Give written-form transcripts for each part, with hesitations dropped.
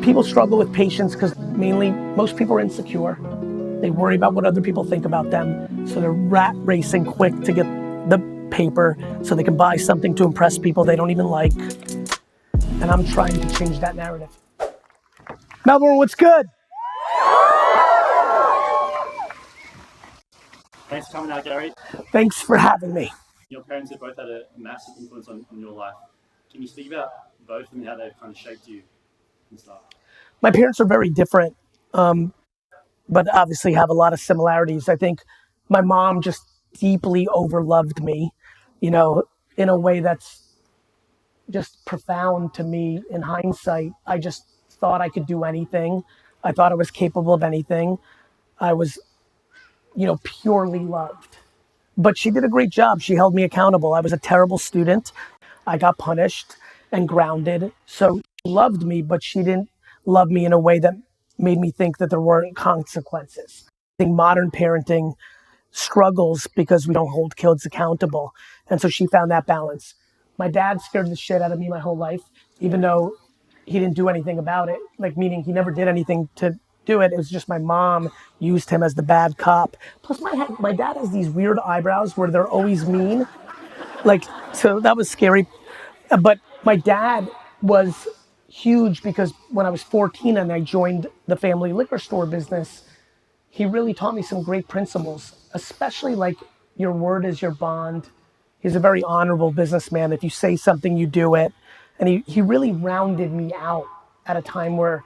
people struggle with patience because mainly most people are insecure. They worry about what other people think about them. So they're rat racing quick to get the paper so they can buy something to impress people they don't even like. And I'm trying to change that narrative. Melbourne, what's good? Thanks for coming out, Gary. Thanks for having me. Your parents have both had a massive influence on your life. Can you speak about both of them, how they've kind of shaped you and stuff? My parents are very different, but obviously have a lot of similarities. I think my mom just deeply overloved me, you know, in a way that's just profound to me in hindsight. I just thought I could do anything. I thought I was capable of anything. I was, purely loved. But she did a great job. She held me accountable. I was a terrible student. I got punished and grounded. So she loved me, but she didn't love me in a way that made me think that there weren't consequences. I think modern parenting struggles because we don't hold kids accountable. And so she found that balance. My dad scared the shit out of me my whole life, even though he didn't do anything about it. Like, meaning he never did anything to do it. It was just my mom used him as the bad cop. Plus my dad has these weird eyebrows where they're always mean. So that was scary. But my dad was huge because when I was 14 and I joined the family liquor store business, he really taught me some great principles, especially like your word is your bond. He's a very honorable businessman. If you say something, you do it. And he really rounded me out at a time where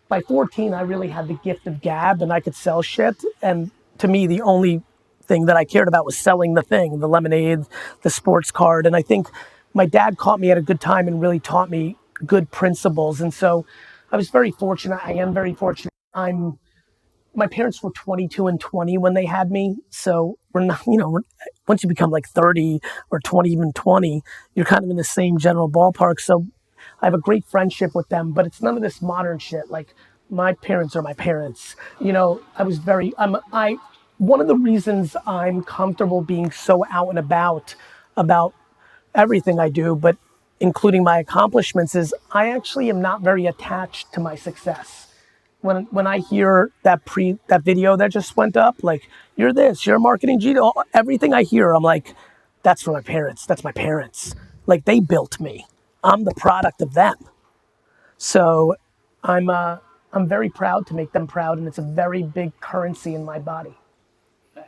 by 14, I really had the gift of gab and I could sell shit. And to me, the only thing that I cared about was selling the thing, the lemonade, the sports card. And I think my dad caught me at a good time and really taught me good principles. And so I was very fortunate. I am very fortunate. My parents were 22 and 20 when they had me. So we're not, once you become like 30 or 20, even 20, you're kind of in the same general ballpark. So I have a great friendship with them, but it's none of this modern shit. Like, my parents are my parents. One of the reasons I'm comfortable being so out and about everything I do, but including my accomplishments, is I actually am not very attached to my success. When I hear that video that just went up, like, you're this, you're a marketing genius, everything I hear, I'm like, that's for my parents. That's my parents. Like, they built me. I'm the product of them. So I'm very proud to make them proud, and it's a very big currency in my body.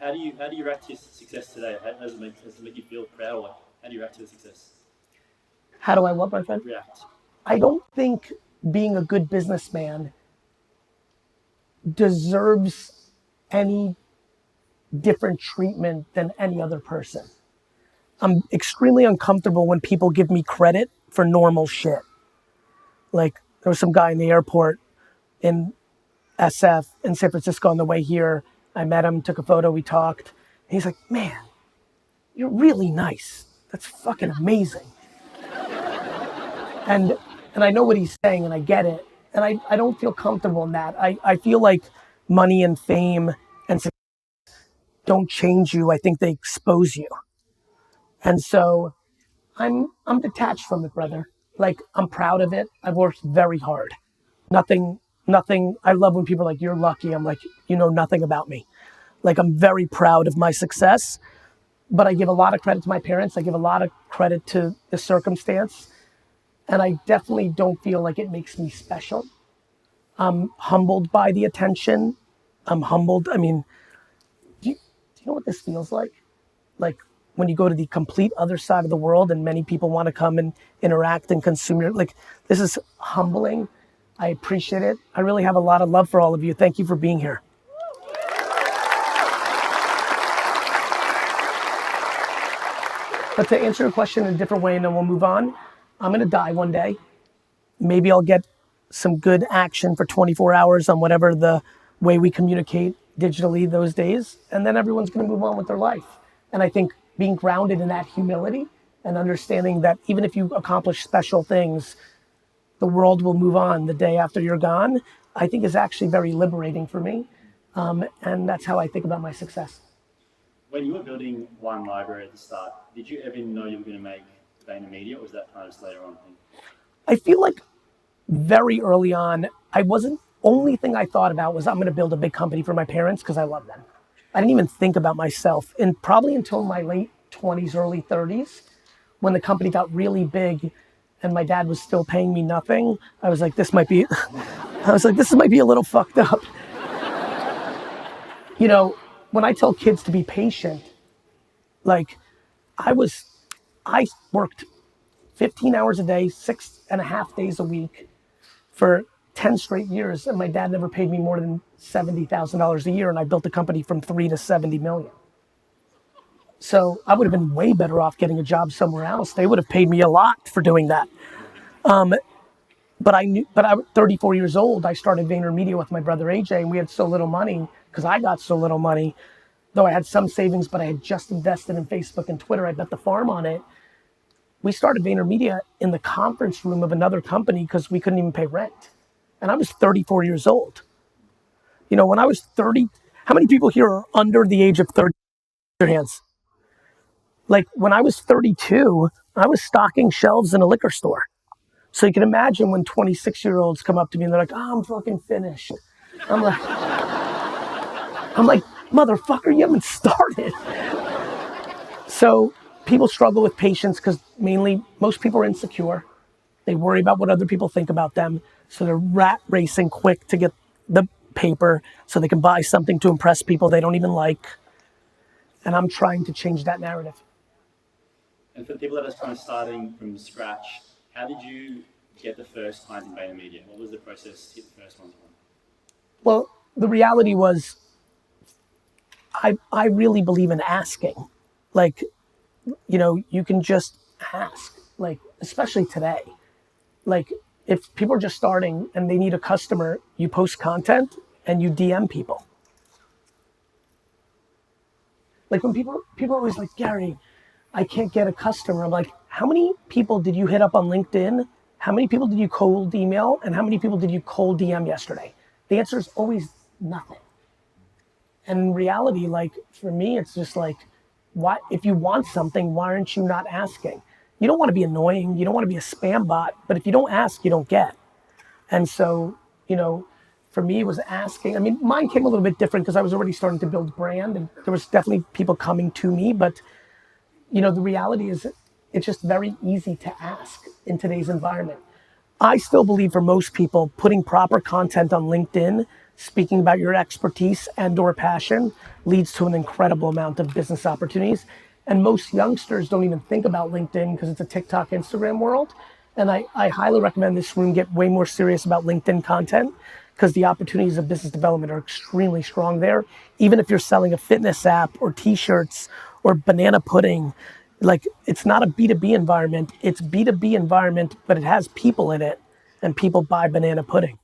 How do you react to success today? How does it make you feel proud? Or how do you react to the success? How do I what, my friend? React. I don't think being a good businessman deserves any different treatment than any other person. I'm extremely uncomfortable when people give me credit for normal shit. Like, there was some guy in the airport in SF in San Francisco on the way here. I met him, took a photo, we talked. And he's like, man, you're really nice. That's fucking amazing. And I know what he's saying and I get it. And I don't feel comfortable in that. I feel like money and fame and success don't change you. I think they expose you. And so I'm detached from it, brother. Like, I'm proud of it. I've worked very hard. Nothing, I love when people are like, you're lucky. I'm like, you know nothing about me. Like, I'm very proud of my success, but I give a lot of credit to my parents. I give a lot of credit to the circumstance. And I definitely don't feel like it makes me special. I'm humbled by the attention. I'm humbled. I mean, do you know what this feels like? Like, when you go to the complete other side of the world and many people want to come and interact and consume your, like, this is humbling. I appreciate it. I really have a lot of love for all of you. Thank you for being here. But to answer your question in a different way, and then we'll move on, I'm gonna die one day. Maybe I'll get some good action for 24 hours on whatever the way we communicate digitally those days, and then everyone's gonna move on with their life. And I think being grounded in that humility and understanding that even if you accomplish special things, the world will move on the day after you're gone, I think is actually very liberating for me. And that's how I think about my success. When you were building One Library at the start, did you ever know you were going to make VaynerMedia, or was that kind of just later on? I feel like very early on, only thing I thought about was I'm going to build a big company for my parents because I love them. I didn't even think about myself. And probably until my late 20s, early 30s, when the company got really big and my dad was still paying me nothing, I was like, this might be a little fucked up. You know, when I tell kids to be patient, like I worked 15 hours a day, 6.5 days a week for 10 straight years, and my dad never paid me more than $70,000 a year, and I built the company from 3 to 70 million. So I would have been way better off getting a job somewhere else. They would have paid me a lot for doing that. But I was 34 years old. I started VaynerMedia with my brother AJ, and we had so little money because I got so little money. Though I had some savings, but I had just invested in Facebook and Twitter. I bet the farm on it. We started VaynerMedia in the conference room of another company because we couldn't even pay rent. And I was 34 years old. You know, when I was 30, how many people here are under the age of 30? Your hands. Like when I was 32, I was stocking shelves in a liquor store. So you can imagine when 26-year-olds come up to me and they're like, oh, I'm fucking finished. I'm like, motherfucker, you haven't started. So people struggle with patience because most people are insecure. They worry about what other people think about them. So they're rat racing quick to get the paper so they can buy something to impress people they don't even like. And I'm trying to change that narrative. And for the people that are kind of starting from scratch, how did you get the first client in VaynerMedia? What was the process to get the first ones on? Well, the reality was I really believe in asking. Like, you know, you can just ask, like, especially today. Like, if people are just starting and they need a customer, you post content and you DM people. Like when people are always like, Gary, I can't get a customer. I'm like, how many people did you hit up on LinkedIn? How many people did you cold email? And how many people did you cold DM yesterday? The answer is always nothing. And in reality, like for me, it's just like, if you want something, why aren't you not asking? You don't want to be annoying. You don't want to be a spam bot. But if you don't ask, you don't get. And so, you know, for me, it was asking. I mean, mine came a little bit different because I was already starting to build brand and there was definitely people coming to me. But, you know, the reality is it's just very easy to ask in today's environment. I still believe for most people, putting proper content on LinkedIn, speaking about your expertise and or passion leads to an incredible amount of business opportunities. And most youngsters don't even think about LinkedIn because it's a TikTok, Instagram world. And I highly recommend this room get way more serious about LinkedIn content because the opportunities of business development are extremely strong there. Even if you're selling a fitness app or t-shirts or banana pudding, like it's not a B2B environment, it's B2B environment, but it has people in it and people buy banana pudding.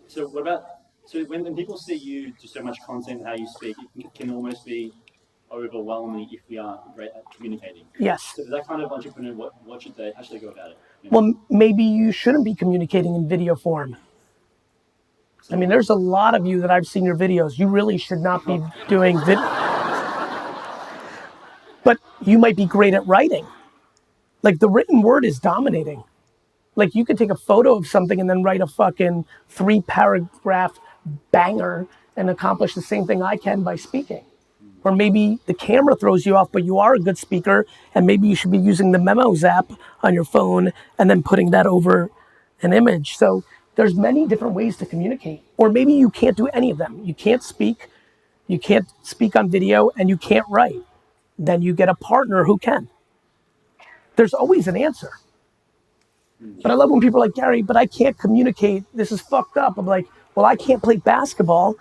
So when people see you do so much content, how you speak, it can almost be overwhelming if we aren't great at communicating. Yes. So as that kind of entrepreneur, how should they go about it? You know? Well, maybe you shouldn't be communicating in video form. I mean, there's a lot of you that I've seen your videos. You really should not be doing video. But you might be great at writing. Like the written word is dominating. Like you could take a photo of something and then write a fucking 3-paragraph banger and accomplish the same thing I can by speaking. Or maybe the camera throws you off, but you are a good speaker and maybe you should be using the Memos app on your phone and then putting that over an image. So there's many different ways to communicate. Or maybe you can't do any of them. You can't speak on video, and you can't write. Then you get a partner who can. There's always an answer. But I love when people are like, Gary, but I can't communicate. This is fucked up. I'm like, well, I can't play basketball.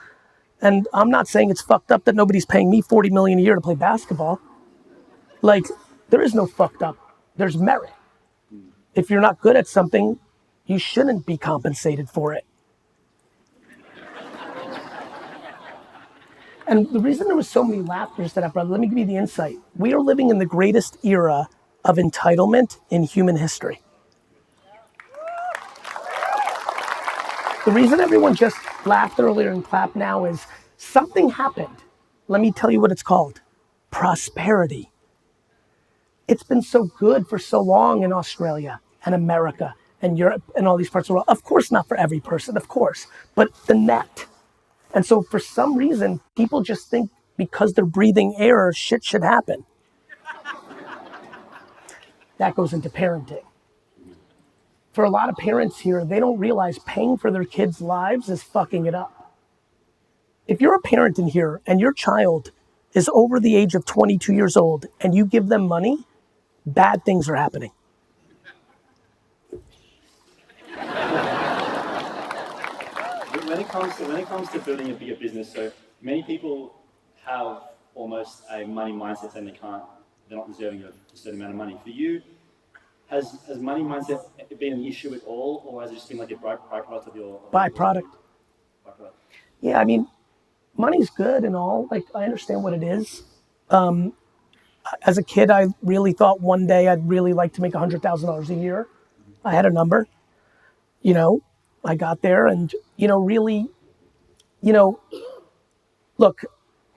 And I'm not saying it's fucked up that nobody's paying me $40 million a year to play basketball. Like, there is no fucked up. There's merit. If you're not good at something, you shouldn't be compensated for it. And the reason there was so many laughters that brother, let me give you the insight. We are living in the greatest era of entitlement in human history. The reason everyone just laughed earlier and clapped now is something happened. Let me tell you what it's called. Prosperity. It's been so good for so long in Australia. and America and Europe and all these parts of the world. Of course, not for every person, of course, but the net. And so for some reason, people just think because they're breathing air, shit should happen. That goes into parenting. For a lot of parents here, they don't realize paying for their kids' lives is fucking it up. If you're a parent in here and your child is over the age of 22 years old and you give them money, bad things are happening. When it comes to building a bigger business, so many people have almost a money mindset saying they're not deserving of a certain amount of money. For you, has money mindset been an issue at all, or has it just been like a byproduct of your Byproduct. Yeah, I mean, money's good and all. Like, I understand what it is. As a kid, I really thought one day I'd really like to make $100,000 a year. I had a number, I got there and, really, look,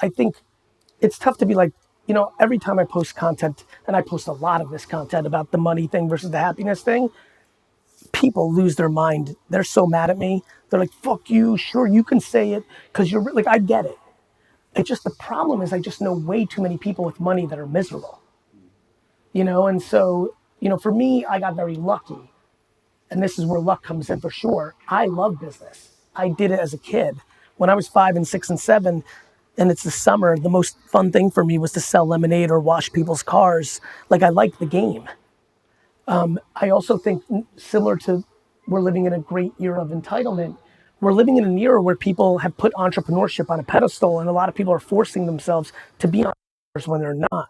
I think it's tough to be like, every time I post content, and I post a lot of this content about the money thing versus the happiness thing, people lose their mind. They're so mad at me. They're like, fuck you, sure, you can say it, because you're like, I get it. It's just the problem is I just know way too many people with money that are miserable. And so, for me, I got very lucky. And this is where luck comes in for sure. I love business. I did it as a kid. When I was 5 and 6 and 7, and it's the summer, the most fun thing for me was to sell lemonade or wash people's cars. Like, I like the game. I also think similar to we're living in a great era of entitlement, we're living in an era where people have put entrepreneurship on a pedestal and a lot of people are forcing themselves to be entrepreneurs when they're not.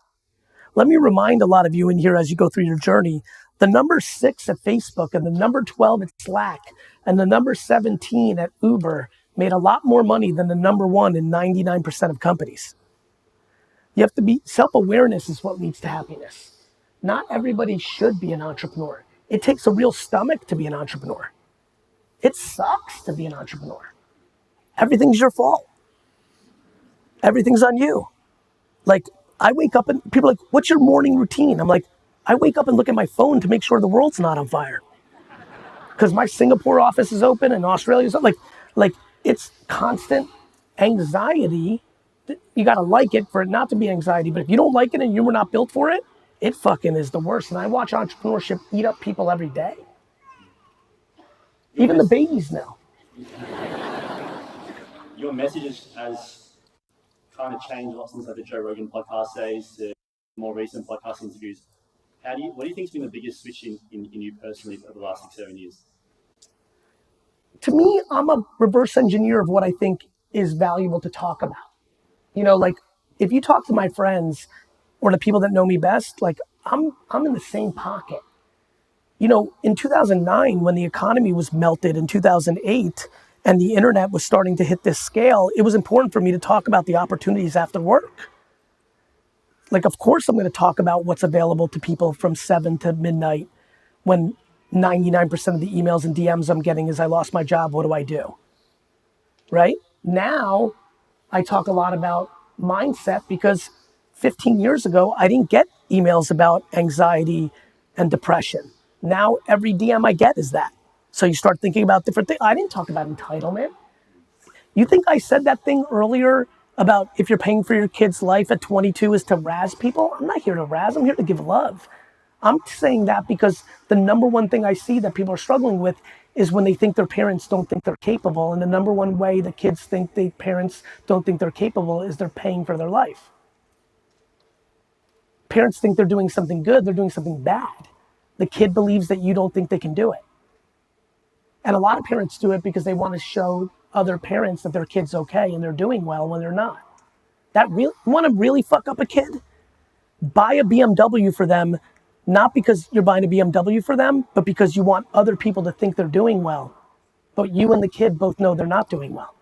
Let me remind a lot of you in here as you go through your journey, the number 6 at Facebook and the number 12 at Slack and the number 17 at Uber made a lot more money than the number 1 in 99% of companies. You have to be, self-awareness is what leads to happiness. Not everybody should be an entrepreneur. It takes a real stomach to be an entrepreneur. It sucks to be an entrepreneur. Everything's your fault. Everything's on you. Like, I wake up and people are like, what's your morning routine? I'm like, I wake up and look at my phone to make sure the world's not on fire. Because my Singapore office is open and Australia's open. Like it's constant anxiety. You gotta like it for it not to be anxiety. But if you don't like it and you were not built for it, it fucking is the worst. And I watch entrepreneurship eat up people every day. Even the babies know. Your message has kind of changed a lot since like the Joe Rogan podcast days to more recent podcast interviews. What do you think has been the biggest switch in you personally over the last 6-7 years? To me, I'm a reverse engineer of what I think is valuable to talk about. Like if you talk to my friends or the people that know me best, like I'm in the same pocket. In 2009, when the economy was melted in 2008 and the internet was starting to hit this scale, it was important for me to talk about the opportunities after work. Like, of course, I'm going to talk about what's available to people from 7 to midnight when 99% of the emails and DMs I'm getting is I lost my job, what do I do? Right? Now, I talk a lot about mindset because 15 years ago, I didn't get emails about anxiety and depression. Now, every DM I get is that. So you start thinking about different things. I didn't talk about entitlement. You think I said that thing earlier about if you're paying for your kid's life at 22 is to razz people? I'm not here to razz, I'm here to give love. I'm saying that because the number one thing I see that people are struggling with is when they think their parents don't think they're capable. And the number one way the kids think the parents don't think they're capable is they're paying for their life. Parents think they're doing something good, they're doing something bad. The kid believes that you don't think they can do it. And a lot of parents do it because they want to show other parents that their kid's okay and they're doing well when they're not. You want to really fuck up a kid? Buy a BMW for them, not because you're buying a BMW for them, but because you want other people to think they're doing well. But you and the kid both know they're not doing well.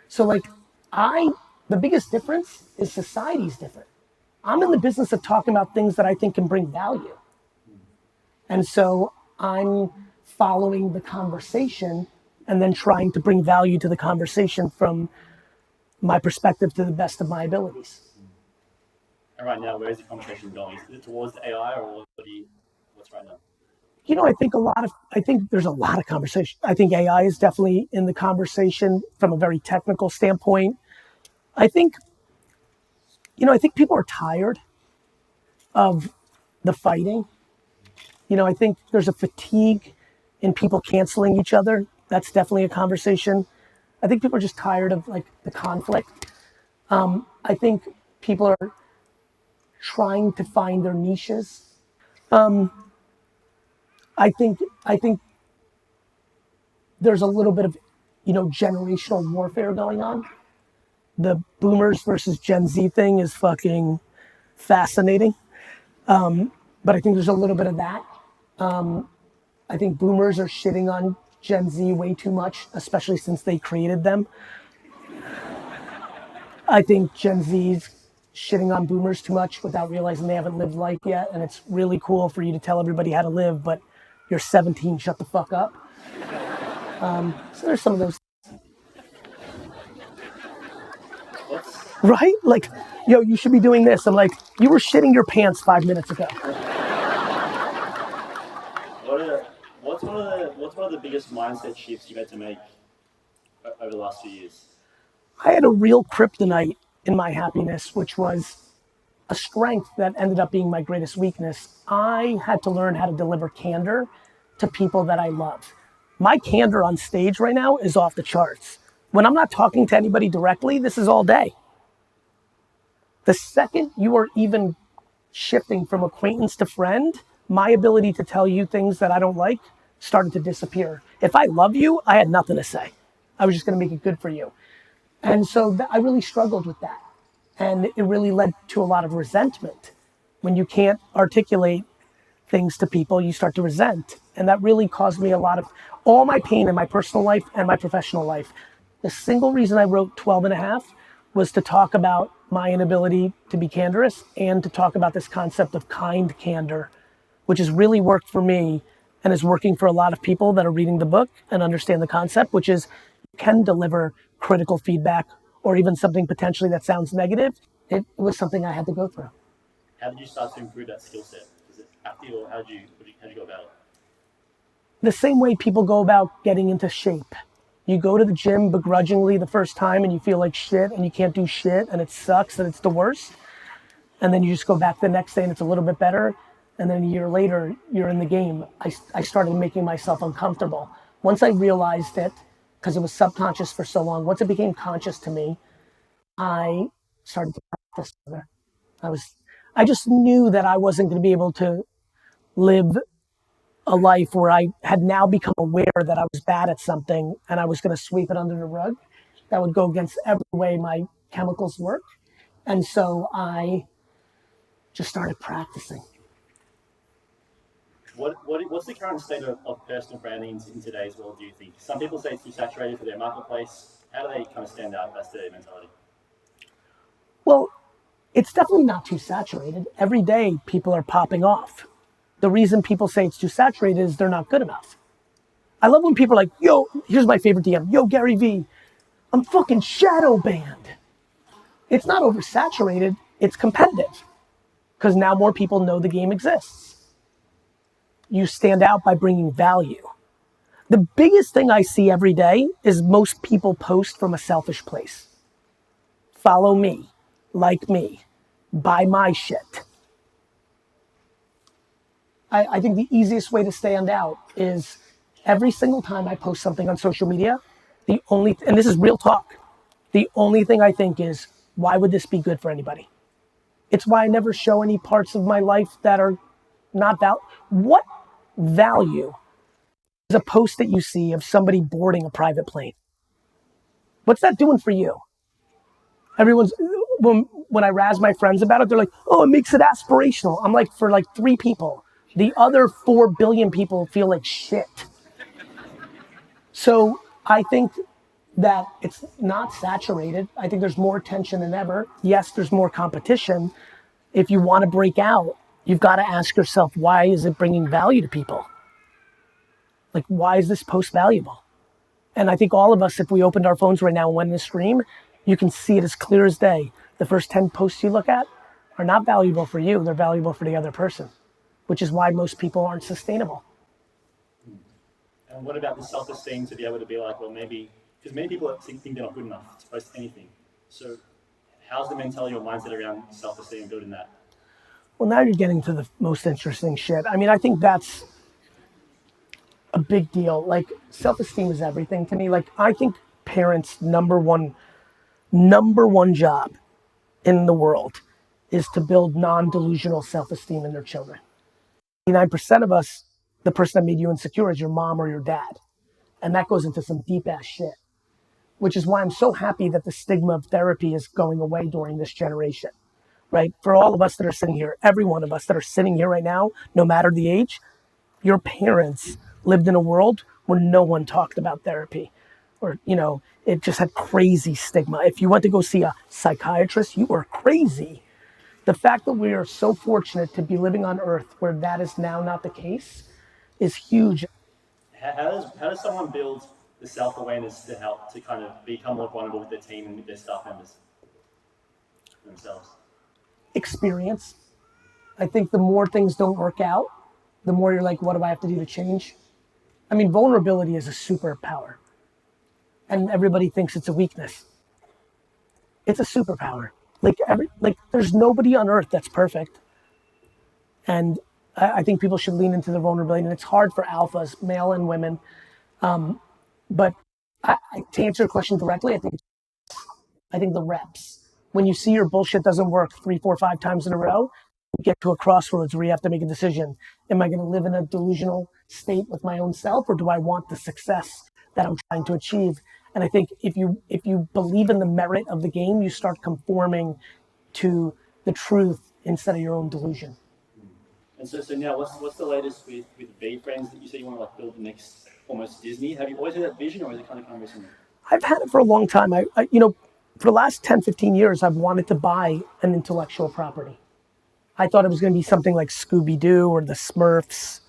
So the biggest difference is society's different. I'm in the business of talking about things that I think can bring value. And so I'm following the conversation and then trying to bring value to the conversation from my perspective to the best of my abilities. And right now, where is the conversation going? Is it towards the AI or what's right now? I think there's a lot of conversation. I think AI is definitely in the conversation from a very technical standpoint. I think, I think people are tired of the fighting. I think there's a fatigue in people canceling each other. That's definitely a conversation. I think people are just tired of like the conflict. I think people are trying to find their niches. I think there's a little bit of, generational warfare going on. The boomers versus Gen Z thing is fucking fascinating. But I think there's a little bit of that. I think boomers are shitting on Gen Z way too much, especially since they created them. I think Gen Z's shitting on boomers too much without realizing they haven't lived life yet. And it's really cool for you to tell everybody how to live, but you're 17, shut the fuck up. So there's some of those. Right? Like, yo, you should be doing this. I'm like, you were shitting your pants 5 minutes ago. What's one of the biggest mindset shifts you've had to make over the last few years? I had a real kryptonite in my happiness, which was a strength that ended up being my greatest weakness. I had to learn how to deliver candor to people that I love. My candor on stage right now is off the charts. When I'm not talking to anybody directly, this is all day. The second you are even shifting from acquaintance to friend, my ability to tell you things that I don't like started to disappear. If I love you, I had nothing to say. I was just gonna make it good for you. And so I really struggled with that. And it really led to a lot of resentment. When you can't articulate things to people, you start to resent. And that really caused me a lot of, all my pain in my personal life and my professional life. The single reason I wrote 12 and a half was to talk about my inability to be candorous and to talk about this concept of kind candor, which has really worked for me and is working for a lot of people that are reading the book and understand the concept, which is you can deliver critical feedback or even something potentially that sounds negative. It was something I had to go through. How did you start to improve that skill set? Was it active or how did you go about it? The same way people go about getting into shape. You go to the gym begrudgingly the first time and you feel like shit and you can't do shit and it sucks and it's the worst. And then you just go back the next day and it's a little bit better. And then a year later, you're in the game. I started making myself uncomfortable. Once I realized it, because it was subconscious for so long, once it became conscious to me, I started to practice further. I just knew that I wasn't going to be able to live a life where I had now become aware that I was bad at something and I was going to sweep it under the rug. That would go against every way my chemicals work. And so I just started practicing. What's the current state of personal branding in today's world, do you think? Some people say it's too saturated for their marketplace. How do they kind of stand out? That's their mentality. Well, it's definitely not too saturated. Every day people are popping off. The reason people say it's too saturated is they're not good enough. I love when people are like, yo, here's my favorite DM. Yo, GaryVee, I'm fucking shadow banned. It's not oversaturated, it's competitive. Because now more people know the game exists. You stand out by bringing value. The biggest thing I see every day is most people post from a selfish place. Follow me, like me, buy my shit. I think the easiest way to stand out is every single time I post something on social media, and this is real talk, the only thing I think is, why would this be good for anybody? It's why I never show any parts of my life that are not what value is a post that you see of somebody boarding a private plane? What's that doing for you? When I razz my friends about it, they're like, oh, it makes it aspirational. I'm like, for like 3 people. The other 4 billion people feel like shit. So I think that it's not saturated. I think there's more attention than ever. Yes, there's more competition. If you want to break out, you've got to ask yourself, why is it bringing value to people? Like, why is this post valuable? And I think all of us, if we opened our phones right now and went in a stream, you can see it as clear as day. The first 10 posts you look at are not valuable for you, they're valuable for the other person, which is why most people aren't sustainable. And what about the self-esteem to be able to be like, well, maybe, because many people think they're not good enough to post anything. So how's the mentality or mindset around self-esteem and building that? Well, now you're getting to the most interesting shit. I mean, I think that's a big deal. Like, self-esteem is everything to me. Like, I think parents' number one job in the world is to build non-delusional self-esteem in their children. 99% of us, the person that made you insecure is your mom or your dad. And that goes into some deep ass shit, which is why I'm so happy that the stigma of therapy is going away during this generation, right? For all of us that are sitting here, every one of us that are sitting here right now, no matter the age, your parents lived in a world where no one talked about therapy, or, it just had crazy stigma. If you went to go see a psychiatrist, you were crazy. The fact that we are so fortunate to be living on earth where that is now not the case is huge. How does someone build the self-awareness to help to kind of become more vulnerable with their team and with their staff members themselves? Experience. I think the more things don't work out, the more you're like, what do I have to do to change? I mean, vulnerability is a superpower. And everybody thinks it's a weakness. It's a superpower. Like there's nobody on earth that's perfect. And I think people should lean into the vulnerability. And it's hard for alphas, male and women. But to answer your question directly, I think the reps. When you see your bullshit doesn't work 3, 4, 5 times in a row, you get to a crossroads where you have to make a decision. Am I going to live in a delusional state with my own self, or do I want the success that I'm trying to achieve? And I think if you believe in the merit of the game, you start conforming to the truth instead of your own delusion. And so now, what's the latest with VeeFriends that you say you want to like build the next almost Disney? Have you always had that vision, or is it kind of come recently? I've had it for a long time. For the last 10, 15 years, I've wanted to buy an intellectual property. I thought it was going to be something like Scooby-Doo or the Smurfs,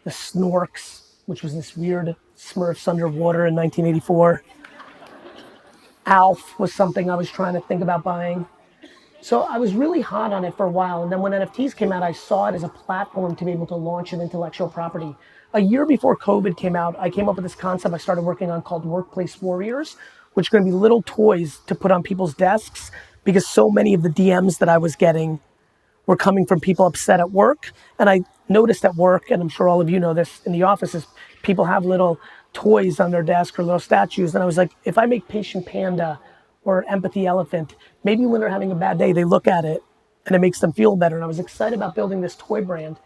the Snorks, which was this weird Smurfs underwater in 1984. Alf was something I was trying to think about buying. So I was really hot on it for a while. And then when NFTs came out, I saw it as a platform to be able to launch an intellectual property. A year before COVID came out, I came up with this concept I started working on called Workplace Warriors, which are going to be little toys to put on people's desks, because so many of the DMs that I was getting were coming from people upset at work. And I noticed at work, and I'm sure all of you know this in the offices, people have little toys on their desk or little statues. And I was like, if I make Patient Panda or Empathy Elephant, maybe when they're having a bad day, they look at it and it makes them feel better. And I was excited about building this toy brand.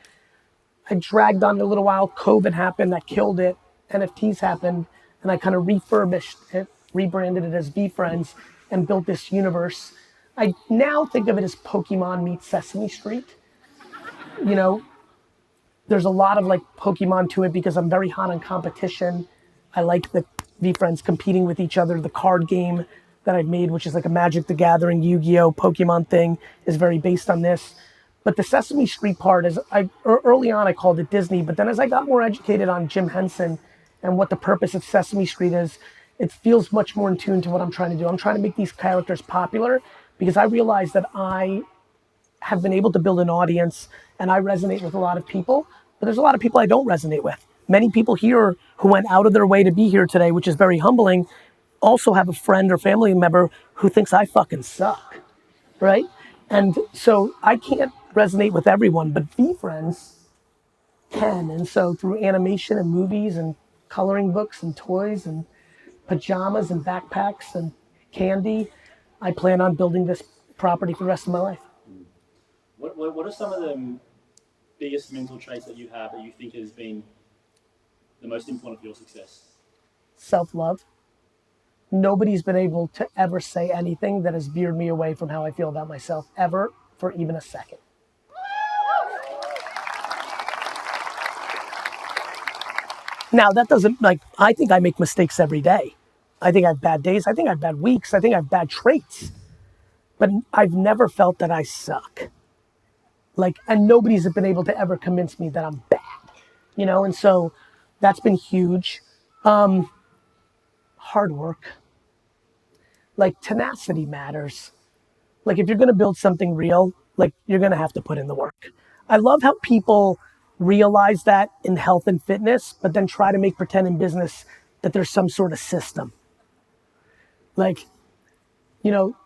I dragged on it a little while. COVID happened, that killed it. NFTs happened, and I kind of refurbished it, rebranded it as VeeFriends, and built this universe. I now think of it as Pokemon meets Sesame Street. There's a lot of like Pokemon to it because I'm very hot on competition. I like the VeeFriends competing with each other. The card game that I've made, which is like a Magic the Gathering, Yu-Gi-Oh, Pokemon thing, is very based on this. But the Sesame Street part is, early on I called it Disney, but then as I got more educated on Jim Henson and what the purpose of Sesame Street is, it feels much more in tune to what I'm trying to do. I'm trying to make these characters popular because I realize that I have been able to build an audience and I resonate with a lot of people, but there's a lot of people I don't resonate with. Many people here who went out of their way to be here today, which is very humbling, also have a friend or family member who thinks I fucking suck, right? And so I can't resonate with everyone, but VeeFriends can. And so through animation and movies and coloring books and toys and pajamas and backpacks and candy, I plan on building this property for the rest of my life. What are some of the biggest mental traits that you have that you think has been the most important for your success? Self-love. Nobody's been able to ever say anything that has veered me away from how I feel about myself, ever, for even a second. Now, that doesn't, I think I make mistakes every day. I think I have bad days. I think I have bad weeks. I think I have bad traits. But I've never felt that I suck. And nobody's been able to ever convince me that I'm bad. And so that's been huge. Hard work. Tenacity matters. If you're going to build something real, you're going to have to put in the work. I love how people realize that in health and fitness, but then try to make pretend in business that there's some sort of system. Like, you know,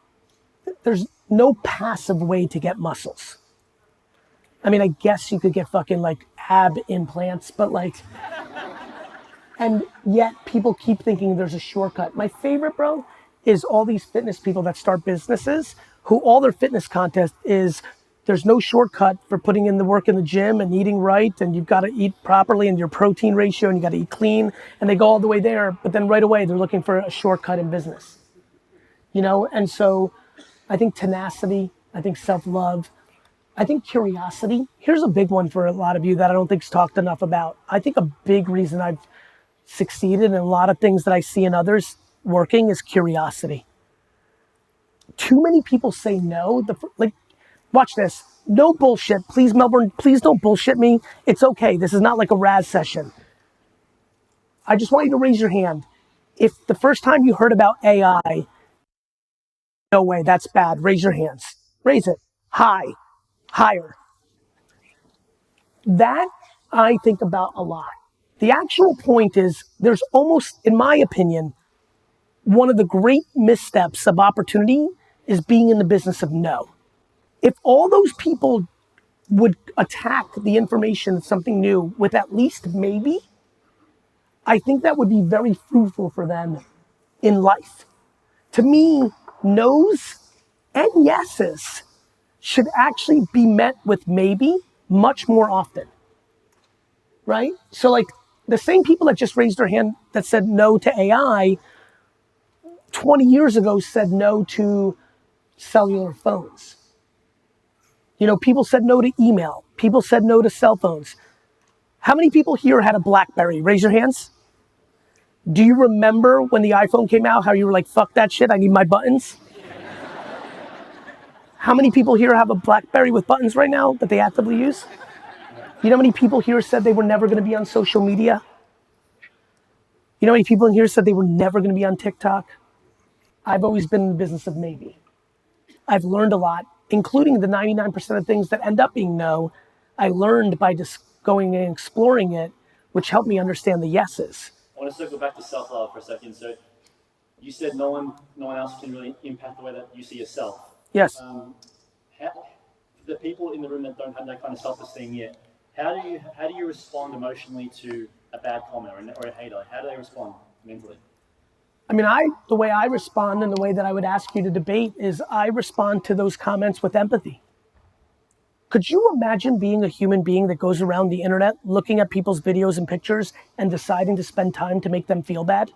there's no passive way to get muscles. I mean, I guess you could get fucking like ab implants, but like, and yet people keep thinking there's a shortcut. My favorite, bro, is all these fitness people that start businesses who all their fitness content is there's no shortcut for putting in the work in the gym and eating right, and you've got to eat properly and your protein ratio and you got to eat clean, and they go all the way there, but then right away they're looking for a shortcut in business. You know, and so I think tenacity, I think self-love, I think curiosity. Here's a big one for a lot of you that I don't think's talked enough about. I think a big reason I've succeeded in a lot of things that I see in others working is curiosity. Too many people say no. Like, watch this. No bullshit. Please, Melbourne, please don't bullshit me. It's okay. This is not like a Raz session. I just want you to raise your hand. If the first time you heard about AI, no way, that's bad. Raise your hands. Raise it. High. Higher. That I think about a lot. The actual point is there's almost, in my opinion, one of the great missteps of opportunity is being in the business of no. If all those people would attack the information of something new with at least maybe, I think that would be very fruitful for them in life. To me, no's and yeses should actually be met with maybe much more often, right? So like the same people that just raised their hand that said no to AI 20 years ago said no to cellular phones. You know, people said no to email. People said no to cell phones. How many people here had a BlackBerry? Raise your hands. Do you remember when the iPhone came out, how you were like, fuck that shit, I need my buttons? How many people here have a BlackBerry with buttons right now that they actively use? You know how many people here said they were never gonna be on social media? You know how many people in here said they were never gonna be on TikTok? I've always been in the business of maybe. I've learned a lot, including the 99% of things that end up being no. I learned by just going and exploring it, which helped me understand the yeses. I want to circle back to self-love for a second. So you said no one else can really impact the way that you see yourself. Yes. The people in the room that don't have that kind of self-esteem yet, how do you respond emotionally to a bad comment or a hater? How do they respond mentally? I mean, the way I respond and the way that I would ask you to debate is I respond to those comments with empathy. Could you imagine being a human being that goes around the internet looking at people's videos and pictures and deciding to spend time to make them feel bad?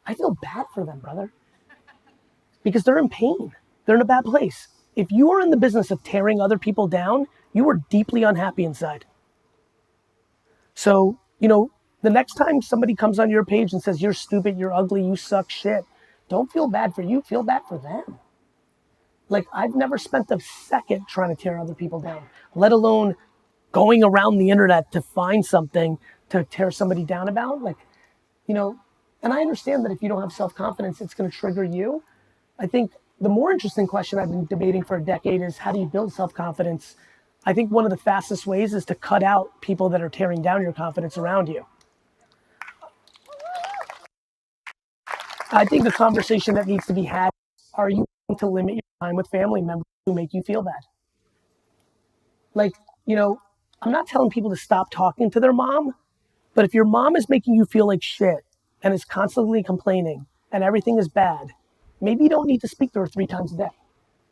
I feel bad for them, brother. Because they're in pain. They're in a bad place. If you are in the business of tearing other people down, you are deeply unhappy inside. So, you know, the next time somebody comes on your page and says, you're stupid, you're ugly, you suck shit, don't feel bad for you, feel bad for them. Like, I've never spent a second trying to tear other people down, let alone going around the internet to find something to tear somebody down about. Like, you know, and I understand that if you don't have self-confidence, it's gonna trigger you. I think the more interesting question I've been debating for a decade is how do you build self-confidence? I think one of the fastest ways is to cut out people that are tearing down your confidence around you. I think the conversation that needs to be had, are you going to limit your time with family members who make you feel bad? Like, you know, I'm not telling people to stop talking to their mom, but if your mom is making you feel like shit and is constantly complaining and everything is bad, maybe you don't need to speak to her 3 times a day.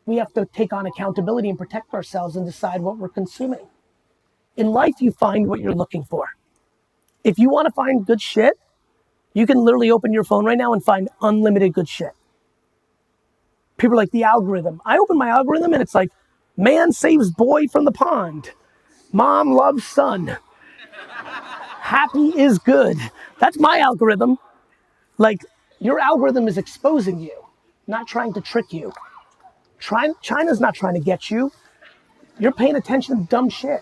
We have to take on accountability and protect ourselves and decide what we're consuming. In life, you find what you're looking for. If you want to find good shit, you can literally open your phone right now and find unlimited good shit. People are like, the algorithm. I open my algorithm and it's like, man saves boy from the pond. Mom loves son. Happy is good. That's my algorithm. Like, your algorithm is exposing you, not trying to trick you. China's not trying to get you. You're paying attention to dumb shit.